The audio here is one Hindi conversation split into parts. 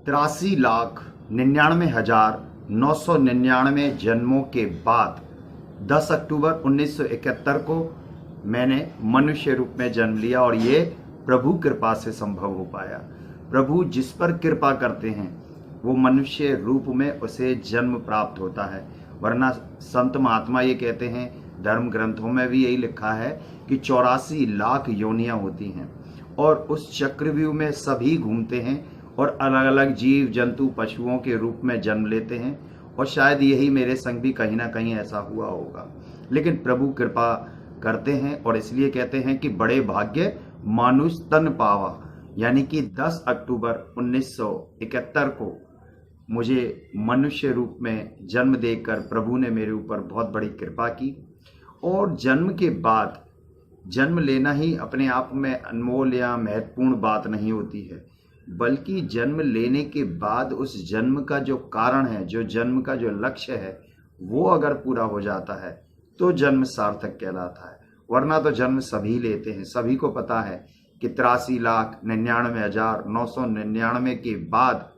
83,99,999 जन्मों के बाद 10 अक्टूबर 1971 को मैंने मनुष्य रूप में जन्म लिया और ये प्रभु कृपा से संभव हो पाया। प्रभु जिस पर कृपा करते हैं वो मनुष्य रूप में उसे जन्म प्राप्त होता है, वरना संत महात्मा ये कहते हैं, धर्म ग्रंथों में भी यही लिखा है कि 84 लाख योनियां होती हैं और उस चक्रव्यूह में सभी घूमते हैं और अलग अलग जीव जंतु पशुओं के रूप में जन्म लेते हैं। और शायद यही मेरे संग भी कहीं ना कहीं ऐसा हुआ होगा, लेकिन प्रभु कृपा करते हैं और इसलिए कहते हैं कि बड़े भाग्य मानुष तन पावा। यानी कि 10 अक्टूबर 1971 को मुझे मनुष्य रूप में जन्म देकर प्रभु ने मेरे ऊपर बहुत बड़ी कृपा की। और जन्म के बाद जन्म लेना ही अपने आप में अनमोल या महत्वपूर्ण बात नहीं होती है, बल्कि जन्म लेने के बाद उस जन्म का जो कारण है, जो जन्म का जो लक्ष्य है, वो अगर पूरा हो जाता है तो जन्म सार्थक कहलाता है। वरना तो जन्म सभी लेते हैं, सभी को पता है कि 83,99,999 के बाद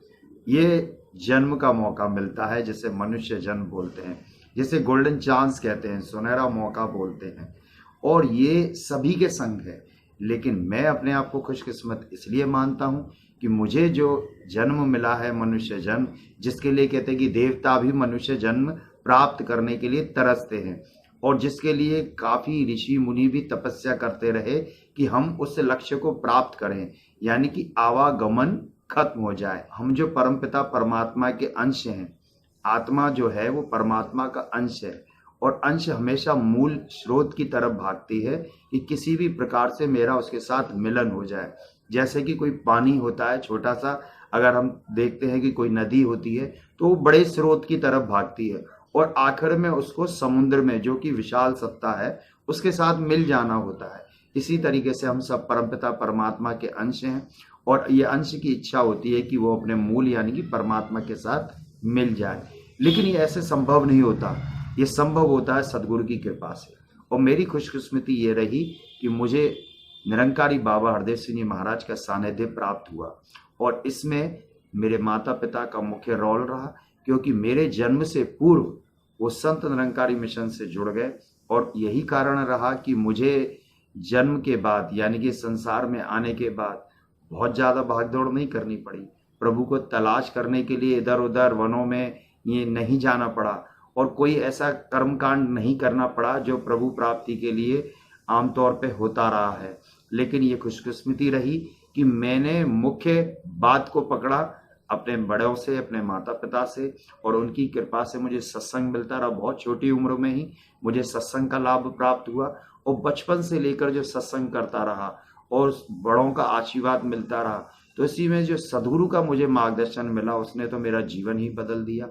ये जन्म का मौका मिलता है, जिसे मनुष्य जन्म बोलते हैं, जिसे गोल्डन चांस कहते हैं, सुनहरा मौका बोलते हैं। और ये सभी के संग है, लेकिन मैं अपने आप को खुशकिस्मत इसलिए मानता हूँ कि मुझे जो जन्म मिला है, मनुष्य जन्म, जिसके लिए कहते हैं कि देवता भी मनुष्य जन्म प्राप्त करने के लिए तरसते हैं और जिसके लिए काफ़ी ऋषि मुनि भी तपस्या करते रहे कि हम उस लक्ष्य को प्राप्त करें, यानी कि आवागमन खत्म हो जाए। हम जो परमपिता परमात्मा के अंश हैं, आत्मा जो है वो परमात्मा का अंश है और अंश हमेशा मूल स्रोत की तरफ भागती है कि किसी भी प्रकार से मेरा उसके साथ मिलन हो जाए। जैसे कि कोई पानी होता है छोटा सा, अगर हम देखते हैं कि कोई नदी होती है तो वो बड़े स्रोत की तरफ भागती है और आखिर में उसको समुद्र में, जो कि विशाल सत्ता है, उसके साथ मिल जाना होता है। इसी तरीके से हम सब परमपिता परमात्मा के अंश हैं और ये अंश की इच्छा होती है कि वो अपने मूल यानी कि परमात्मा के साथ मिल जाए, लेकिन ये ऐसे संभव नहीं होता। ये संभव होता है सदगुरु की कृपा से। और मेरी खुशकिस्मती ये रही कि मुझे निरंकारी बाबा हरदेव सिंह जी महाराज का सानिध्य प्राप्त हुआ और इसमें मेरे माता पिता का मुख्य रोल रहा, क्योंकि मेरे जन्म से पूर्व वो संत निरंकारी मिशन से जुड़ गए और यही कारण रहा कि मुझे जन्म के बाद यानी कि संसार में आने के बाद बहुत ज़्यादा भागदौड़ नहीं करनी पड़ी। प्रभु को तलाश करने के लिए इधर उधर वनों में ये नहीं जाना पड़ा और कोई ऐसा कर्मकांड नहीं करना पड़ा जो प्रभु प्राप्ति के लिए आमतौर पे होता रहा है। लेकिन ये खुशकिस्मती रही कि मैंने मुख्य बात को पकड़ा अपने बड़ों से, अपने माता पिता से, और उनकी कृपा से मुझे सत्संग मिलता रहा। बहुत छोटी उम्र में ही मुझे सत्संग का लाभ प्राप्त हुआ और बचपन से लेकर जो सत्संग करता रहा और बड़ों का आशीर्वाद मिलता रहा, तो इसी में जो सदगुरु का मुझे मार्गदर्शन मिला उसने तो मेरा जीवन ही बदल दिया।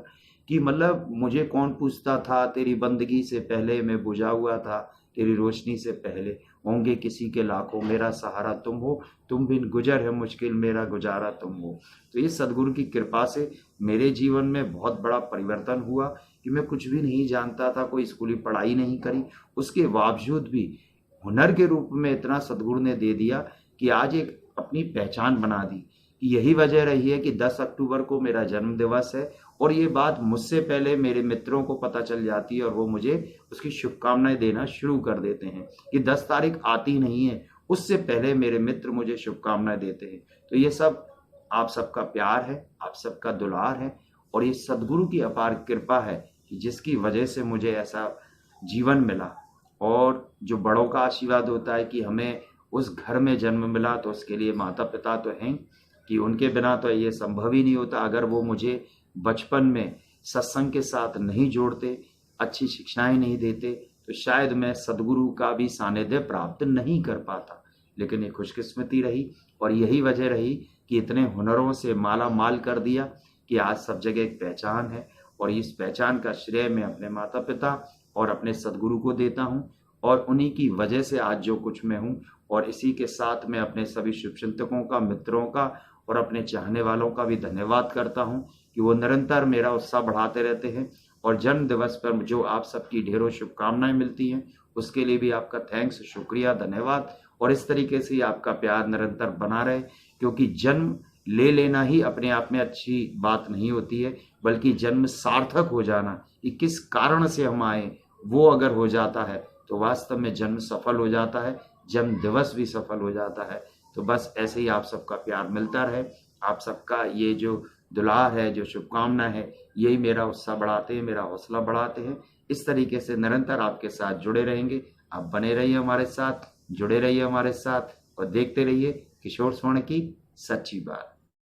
कि मतलब मुझे कौन पूछता था, तेरी बंदगी से पहले मैं बुझा हुआ था, तेरी रोशनी से पहले होंगे किसी के लाखों, मेरा सहारा तुम हो, तुम बिन गुजर है मुश्किल, मेरा गुजारा तुम हो। तो ये सदगुरु की कृपा से मेरे जीवन में बहुत बड़ा परिवर्तन हुआ कि मैं कुछ भी नहीं जानता था, कोई स्कूली पढ़ाई नहीं करी, उसके बावजूद भी हुनर के रूप में इतना सदगुरु ने दे दिया कि आज एक अपनी पहचान बना दी। यही वजह रही है कि 10 अक्टूबर को मेरा जन्म दिवस है और ये बात मुझसे पहले मेरे मित्रों को पता चल जाती है और वो मुझे उसकी शुभकामनाएं देना शुरू कर देते हैं कि 10 तारीख आती नहीं है, उससे पहले मेरे मित्र मुझे शुभकामनाएं देते हैं। तो ये सब आप सबका प्यार है, आप सबका दुलार है और ये सदगुरु की अपार कृपा है कि जिसकी वजह से मुझे ऐसा जीवन मिला। और जो बड़ों का आशीर्वाद होता है कि हमें उस घर में जन्म मिला, तो उसके लिए माता पिता तो हैं कि उनके बिना तो ये संभव ही नहीं होता। अगर वो मुझे बचपन में सत्संग के साथ नहीं जोड़ते, अच्छी शिक्षाएं नहीं देते, तो शायद मैं सदगुरु का भी सानिध्य प्राप्त नहीं कर पाता। लेकिन ये खुशकिस्मती रही और यही वजह रही कि इतने हुनरों से माला माल कर दिया कि आज सब जगह एक पहचान है और इस पहचान का श्रेय मैं अपने माता पिता और अपने सदगुरु को देता हूँ और उन्हीं की वजह से आज जो कुछ मैं हूँ। और इसी के साथ मैं अपने सभी शुभचिंतकों का, मित्रों का और अपने चाहने वालों का भी धन्यवाद करता हूँ कि वो निरंतर मेरा उत्साह बढ़ाते रहते हैं और जन्म दिवस पर जो आप सबकी ढेरों शुभकामनाएं मिलती हैं उसके लिए भी आपका थैंक्स, शुक्रिया, धन्यवाद। और इस तरीके से आपका प्यार निरंतर बना रहे, क्योंकि जन्म ले लेना ही अपने आप में अच्छी बात नहीं होती है, बल्कि जन्म सार्थक हो जाना कि किस कारण से हम आए वो अगर हो जाता है तो वास्तव में जन्म सफल हो जाता है, जन्म दिवस भी सफल हो जाता है। तो बस ऐसे ही आप सबका प्यार मिलता रहे, आप सबका ये जो दुलार है, जो शुभकामना है, यही मेरा उत्साह बढ़ाते हैं, मेरा हौसला बढ़ाते हैं। इस तरीके से निरंतर आपके साथ जुड़े रहेंगे। आप बने रहिए हमारे साथ, जुड़े रहिए हमारे साथ और देखते रहिए किशोर स्वर्ण की सच्ची बात।